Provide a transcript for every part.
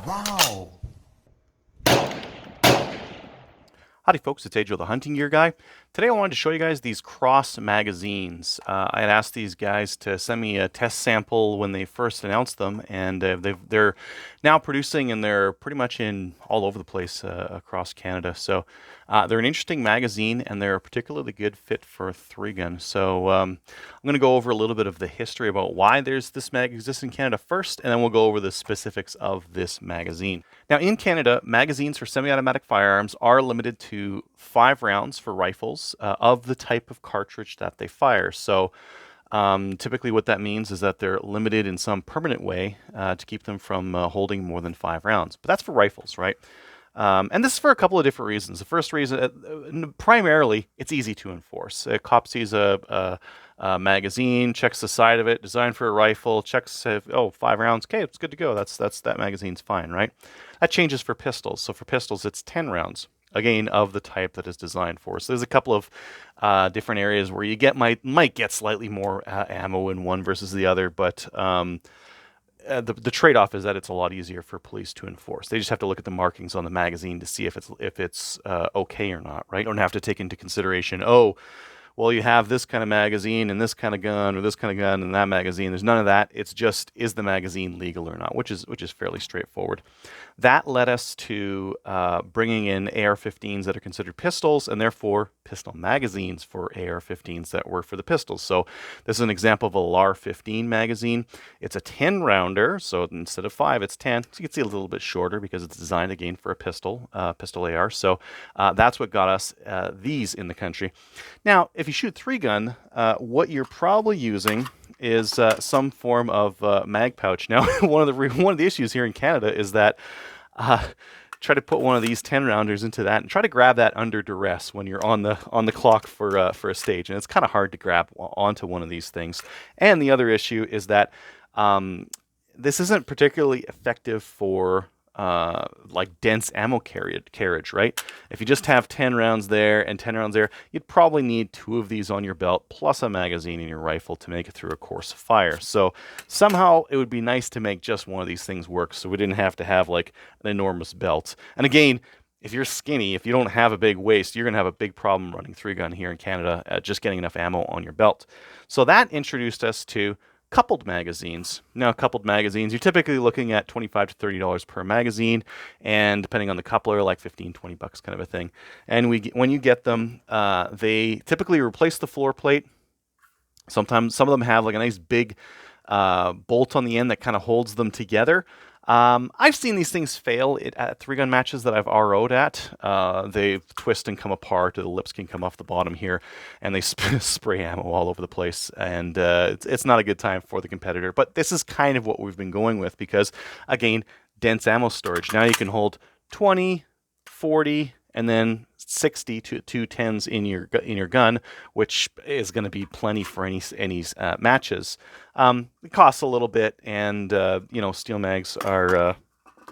Wow. Howdy folks, it's Ajo the Hunting Gear Guy. Today I wanted to show you guys these cross magazines. I had asked these guys to send me a test sample when they first announced them, and they're now producing, and they're pretty much in all over the place across Canada. So they're an interesting magazine, and they're a particularly good fit for a 3-gun. So I'm going to go over a little bit of the history about why there's this mag exists in Canada first, and then we'll go over the specifics of this magazine. Now, in Canada, magazines for semi-automatic firearms are limited to 5 rounds for rifles of the type of cartridge that they fire. So typically what that means is that they're limited in some permanent way to keep them from holding more than 5 rounds. But that's for rifles, right? And this is for a couple of different reasons. The first reason, primarily, it's easy to enforce. A cop sees a magazine, checks the side of it, designed for a rifle, checks if, oh, 5 rounds, okay, it's good to go. That magazine's fine, right? That changes for pistols. So for pistols, it's 10 rounds. Again, of the type that is designed for. So there's a couple of different areas where you might get slightly more ammo in one versus the other, but the trade-off is that it's a lot easier for police to enforce. They just have to look at the markings on the magazine to see if it's okay or not, right? Don't have to take into consideration, oh, well, you have this kind of magazine and this kind of gun or this kind of gun and that magazine. There's none of that. It's just, is the magazine legal or not, which is fairly straightforward. That led us to bringing in AR-15s that are considered pistols, and therefore pistol magazines for AR-15s that work for the pistols. So this is an example of a LAR-15 magazine. It's a 10-rounder, so instead of 5, it's 10. So you can see a little bit shorter because it's designed again for a pistol AR. So that's what got us these in the country. Now, if you shoot 3-gun, what you're probably using is some form of mag pouch. Now, one of the issues here in Canada is that try to put one of these 10-rounders into that and try to grab that under duress when you're on the clock for a stage, and it's kind of hard to grab onto one of these things. And the other issue is that this isn't particularly effective for like dense ammo carriage, right? If you just have 10 rounds there and 10 rounds there, you'd probably need 2 of these on your belt plus a magazine in your rifle to make it through a course of fire. So somehow it would be nice to make just one of these things work so we didn't have to have like an enormous belt. And again, if you're skinny, if you don't have a big waist, you're going to have a big problem running 3-gun here in Canada, just getting enough ammo on your belt. So that introduced us to coupled magazines. Now, coupled magazines, you're typically looking at $25 to $30 per magazine, and depending on the coupler, like 15, 20 bucks kind of a thing. And when you get them, they typically replace the floor plate. Sometimes some of them have like a nice big bolt on the end that kind of holds them together. I've seen these things fail at 3-gun matches that I've RO'd at. They twist and come apart, or the lips can come off the bottom here, and they spray ammo all over the place, and it's not a good time for the competitor. But this is kind of what we've been going with because, again, dense ammo storage. Now you can hold 20, 40, and then 60 to 210s in your gun, which is going to be plenty for any matches. It costs a little bit, and steel mags are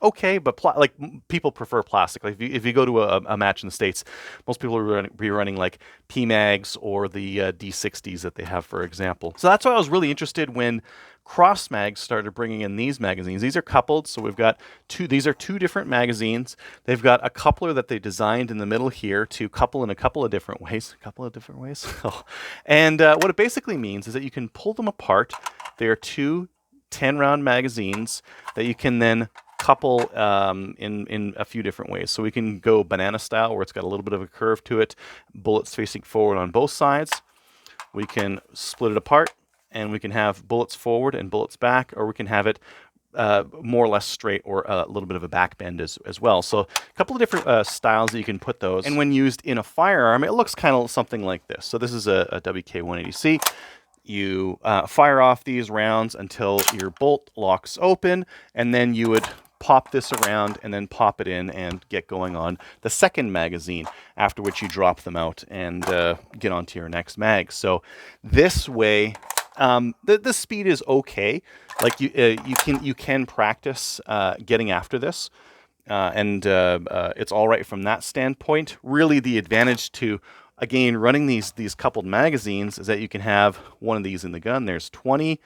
okay, but like people prefer plastic. Like if you go to a match in the States, most people will be running like P mags or the D60s that they have, for example. So that's why I was really interested when Cross Mags started bringing in these magazines. These are coupled, so we've got these are 2 different magazines. They've got a coupler that they designed in the middle here to couple in a couple of different ways. And what it basically means is that you can pull them apart. They are 2 10-round magazines that you can then couple in a few different ways. So we can go banana style, where it's got a little bit of a curve to it, bullets facing forward on both sides. We can split it apart, and we can have bullets forward and bullets back, or we can have it more or less straight, or a little bit of a back bend as well. So a couple of different styles that you can put those. And when used in a firearm, it looks kind of something like this. So this is a WK-180C. You fire off these rounds until your bolt locks open, and then you would pop this around and then pop it in and get going on the second magazine, after which you drop them out and get onto your next mag. So this way, the speed is okay. Like you can practice getting after this, and it's all right from that standpoint. Really, the advantage to, again, running these coupled magazines is that you can have one of these in the gun. There's 20.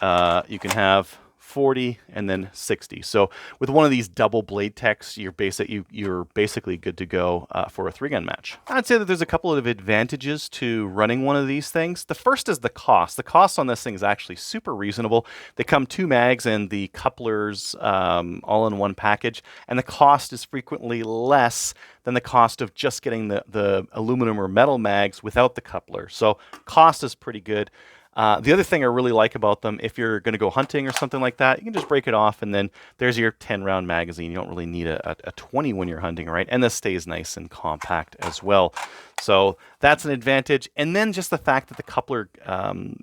You can have 40, and then 60. So with one of these double blade techs, you're basically good to go for a 3-gun match. I'd say that there's a couple of advantages to running one of these things. The first is the cost. The cost on this thing is actually super reasonable. They come 2 mags and the couplers all in one package, and the cost is frequently less than the cost of just getting the aluminum or metal mags without the coupler. So cost is pretty good. The other thing I really like about them, if you're going to go hunting or something like that, you can just break it off and then there's your 10-round magazine. You don't really need a 20 when you're hunting, right? And this stays nice and compact as well. So that's an advantage. And then just the fact that the coupler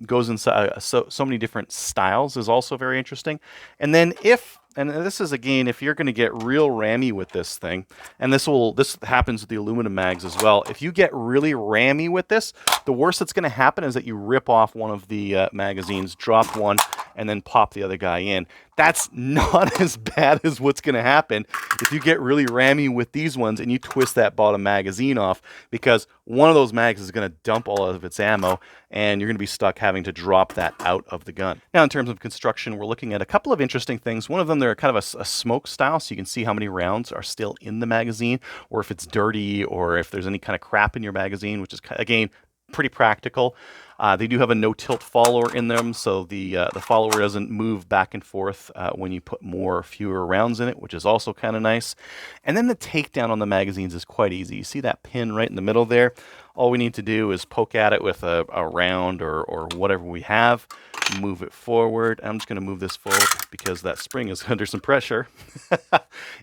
goes in so many different styles is also very interesting. And then and this is, again, if you're going to get real rammy with this thing, and this happens with the aluminum mags as well. If you get really rammy with this, the worst that's going to happen is that you rip off one of the magazines, drop one, and then pop the other guy in. That's not as bad as what's going to happen if you get really rammy with these ones and you twist that bottom magazine off, because one of those mags is going to dump all of its ammo and you're going to be stuck having to drop that out of the gun. Now, in terms of construction, we're looking at a couple of interesting things. One of them, they're kind of a smoke style, so you can see how many rounds are still in the magazine, or if it's dirty, or if there's any kind of crap in your magazine, which is, again, pretty practical. They do have a no-tilt follower in them, so the follower doesn't move back and forth when you put more or fewer rounds in it, which is also kind of nice. And then the takedown on the magazines is quite easy. You see that pin right in the middle there? All we need to do is poke at it with a round or whatever we have, move it forward. I'm just going to move this forward because that spring is under some pressure.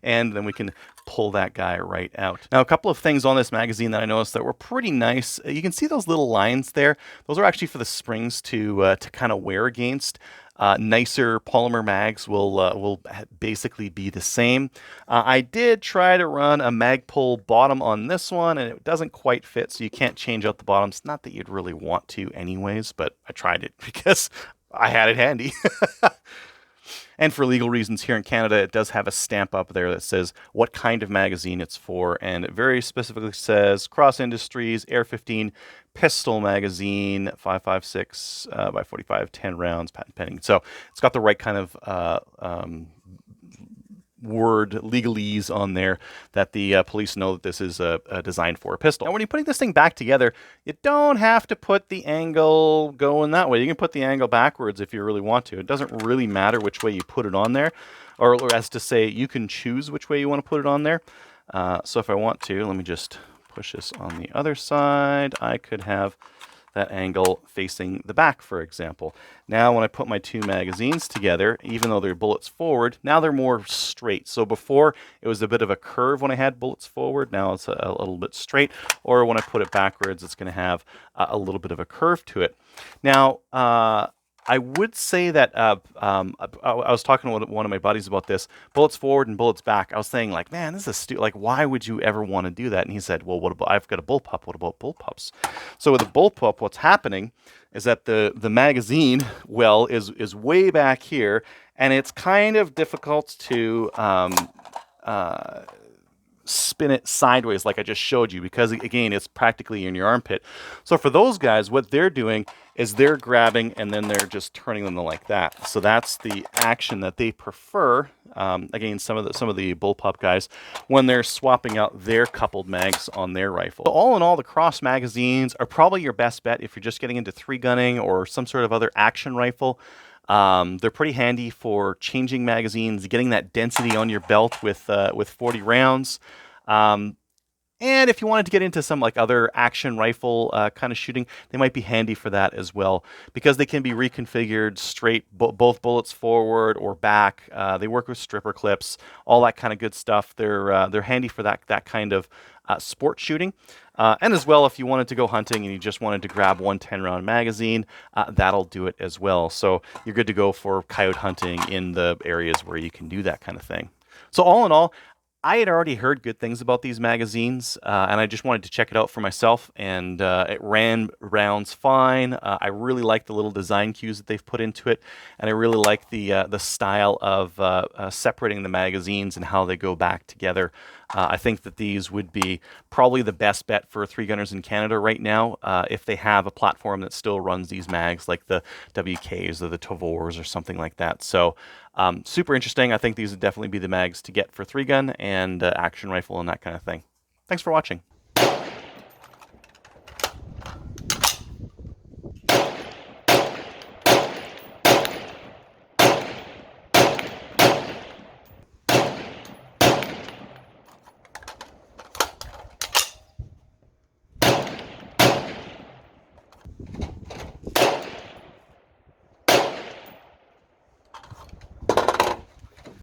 And then we can pull that guy right out. Now, a couple of things on this magazine that I noticed that were pretty nice. You can see those little lines there. Those are actually for the springs to kind of wear against. Nicer polymer mags will basically be the same. I did try to run a Magpul bottom on this one, and it doesn't quite fit, so you can't change out the bottoms. Not that you'd really want to anyways, but I tried it because I had it handy. And for legal reasons here in Canada, it does have a stamp up there that says what kind of magazine it's for, and it very specifically says Cross Industries Air 15 pistol magazine, 5.56 by 45, 10 rounds, patent pending. So it's got the right kind of word legalese on there that the police know that this is designed for a pistol. Now, when you're putting this thing back together, you don't have to put the angle going that way. You can put the angle backwards if you really want to. It doesn't really matter which way you put it on there, or as to say, you can choose which way you want to put it on there. So if I want to, let me just push this on the other side. I could have that angle facing the back, for example. Now, when I put my 2 magazines together, even though they're bullets forward, now they're more straight. So before, it was a bit of a curve when I had bullets forward. Now it's a little bit straight. Or when I put it backwards, it's going to have a little bit of a curve to it. Now, I would say that I was talking to one of my buddies about this, bullets forward and bullets back. I was saying, like, man, this is like, why would you ever want to do that? And he said, well, what about, I've got a bullpup. What about bullpups? So with a bullpup, what's happening is that the magazine well is way back here, and it's kind of difficult to spin it sideways like I just showed you, because again, it's practically in your armpit. So for those guys, what they're doing is they're grabbing and then they're just turning them like that. So that's the action that they prefer. Again, some of the bullpup guys, when they're swapping out their coupled mags on their rifle. So all in all, the cross magazines are probably your best bet if you're just getting into 3-gunning or some sort of other action rifle. They're pretty handy for changing magazines, getting that density on your belt with 40 rounds. And if you wanted to get into some like other action rifle kind of shooting, they might be handy for that as well, because they can be reconfigured straight, both bullets forward or back. They work with stripper clips, all that kind of good stuff. They're handy for that kind of sport shooting. And as well, if you wanted to go hunting and you just wanted to grab one 10-round magazine, that'll do it as well. So you're good to go for coyote hunting in the areas where you can do that kind of thing. So all in all, I had already heard good things about these magazines, and I just wanted to check it out for myself, and it ran rounds fine. I really like the little design cues that they've put into it, and I really like the style of separating the magazines and how they go back together. I think that these would be probably the best bet for 3-gunners in Canada right now, if they have a platform that still runs these mags, like the WKs or the Tavors or something like that. So super interesting. I think these would definitely be the mags to get for 3-gun and action rifle and that kind of thing. Thanks for watching.